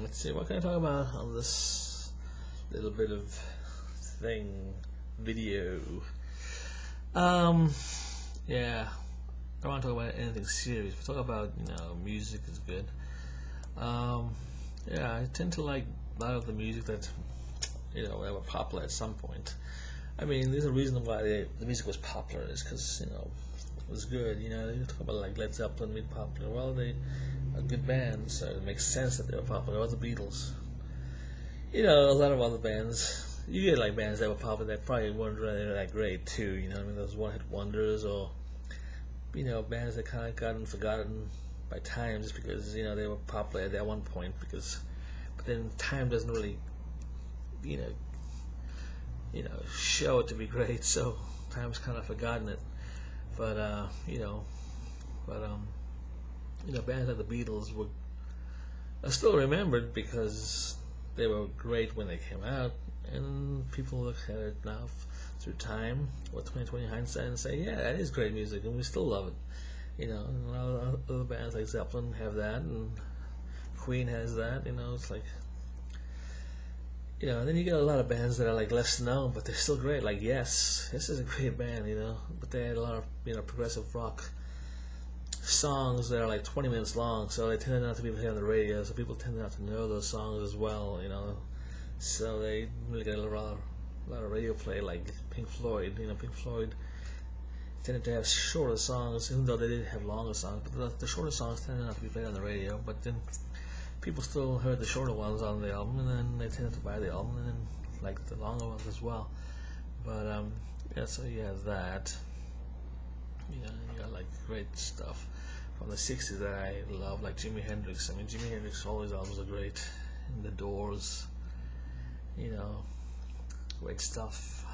let's see, what can I talk about on this little bit of video? Yeah, I don't want to talk about anything serious. We talk about, music is good. Yeah, I tend to like a lot of the music that, that were popular at some point. I mean, there's a reason why the music was popular is because, it was good. You talk about like Led Zeppelin being popular. Well, they are good bands, so it makes sense that they were popular. Or the Beatles. A lot of other bands. You get like bands that were popular that probably weren't really that great too. Those one-hit wonders, or bands that kind of gotten forgotten by time just because they were popular at that one point. But then time doesn't really show it to be great, so time's kind of forgotten it. But bands like the Beatles are still remembered because they were great when they came out, and people look at it now through time with 2020 hindsight and say, yeah, that is great music, and we still love it. And a lot of other bands like Zeppelin have that, and Queen has that. It's like, and then you get a lot of bands that are like less known, but they're still great. Like Yes is a great band, but they had a lot of progressive rock songs that are like 20 minutes long, so they tend not to be played on the radio, so people tend not to know those songs as well, so they really get a lot of radio play. Like Pink Floyd, Pink Floyd tended to have shorter songs, even though they did have longer songs, but the shorter songs tended not to be played on the radio, but then people still heard the shorter ones on the album, and then they tended to buy the album and then like the longer ones as well. But yeah, so you have that. You got like great stuff from the 60s that I love, like Jimi Hendrix. I mean, Jimi Hendrix, all his albums are great. And The Doors, great stuff.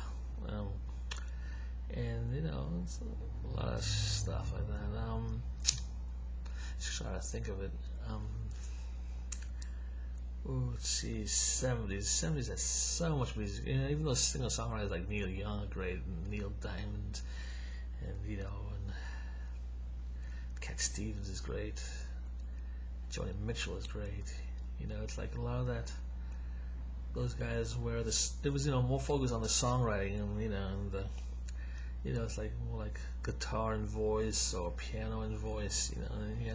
And it's a lot of stuff like that. Just trying to think of it. Let's see, 70s had so much music. Even those singer-songwriters like Neil Young are great, and Neil Diamond, and and Cat Stevens is great. Joni Mitchell is great. It's like a lot of that. Those guys where there was more focus on the songwriting, and it's like more like guitar and voice or piano and voice. And you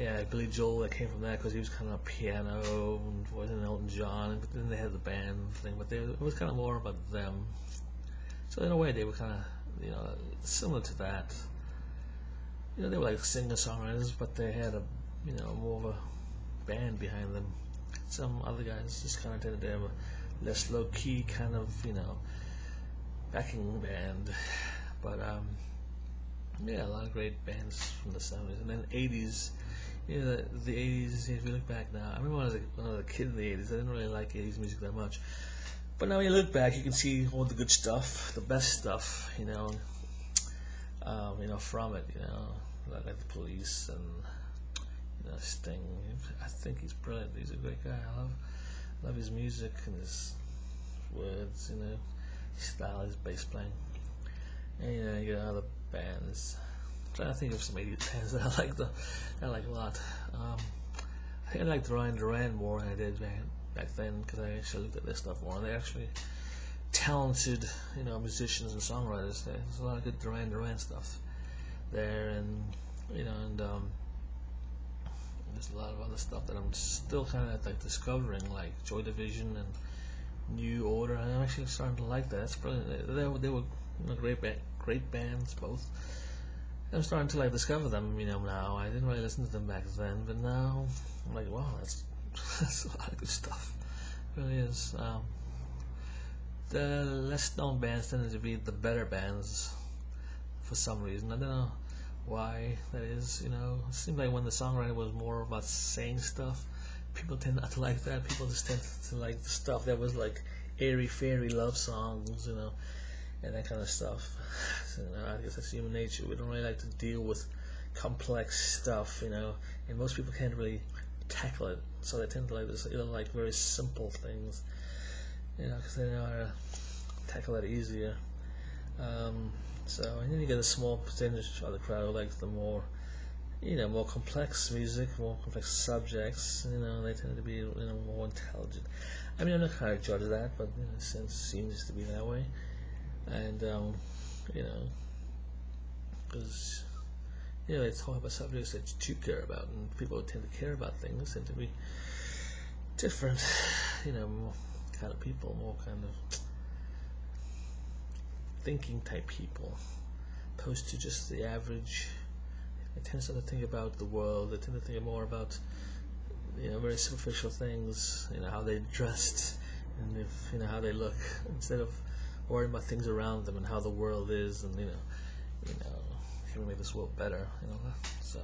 had Billy Joel that came from that because he was kind of piano and voice, and Elton John, but then they had the band thing, but it was kind of more about them. So in a way, they were kind of similar to that. They were like singer-songwriters, but they had a more of a band behind them. Some other guys just kind of tended to have a less low-key kind of backing band. But yeah, a lot of great bands from the 70s, and then 80s. The 80s, if you look back now, I remember when I was a kid in the 80s, I didn't really like 80s music that much. But now when you look back, you can see all the good stuff, the best stuff, from it, like the Police and Sting. I think he's brilliant. He's a great guy. I love his music and his words, his style, his bass playing. And you get other bands. I'm trying to think of some 80s bands that I like a lot. I think I liked Duran Duran more than I did back then, because I actually looked at their stuff more. They're actually talented, musicians and songwriters. There's a lot of good Duran Duran stuff there, and there's a lot of other stuff that I'm still kind of like discovering, like Joy Division and New Order, and I'm actually starting to like that. That's brilliant. They were great bands both. I'm starting to like discover them, now. I didn't really listen to them back then, but now I'm like, wow, that's a lot of good stuff. It really is. The less known bands tended to be the better bands for some reason. I don't know why that is. It seemed like when the songwriting was more about saying stuff, people tend not to like that. People just tend to like the stuff that was like airy-fairy love songs, and that kind of stuff. So, I guess that's human nature. We don't really like to deal with complex stuff, and most people can't really tackle it, so they tend to like this, like very simple things, because they know how to tackle it easier. So, and then you get a small percentage of the crowd who likes the more more complex music, more complex subjects. They tend to be more intelligent. I mean, I'm not trying to judge that, but in a sense, it seems to be that way. And because they talk about subjects that you care about, and people who tend to care about things tend to be different. More kind of people, more kind of thinking type people, opposed to just the average. They tend to think about the world. They tend to think more about very superficial things. How they dressed, and if how they look, instead of worrying about things around them and how the world is, and can we make this world better. So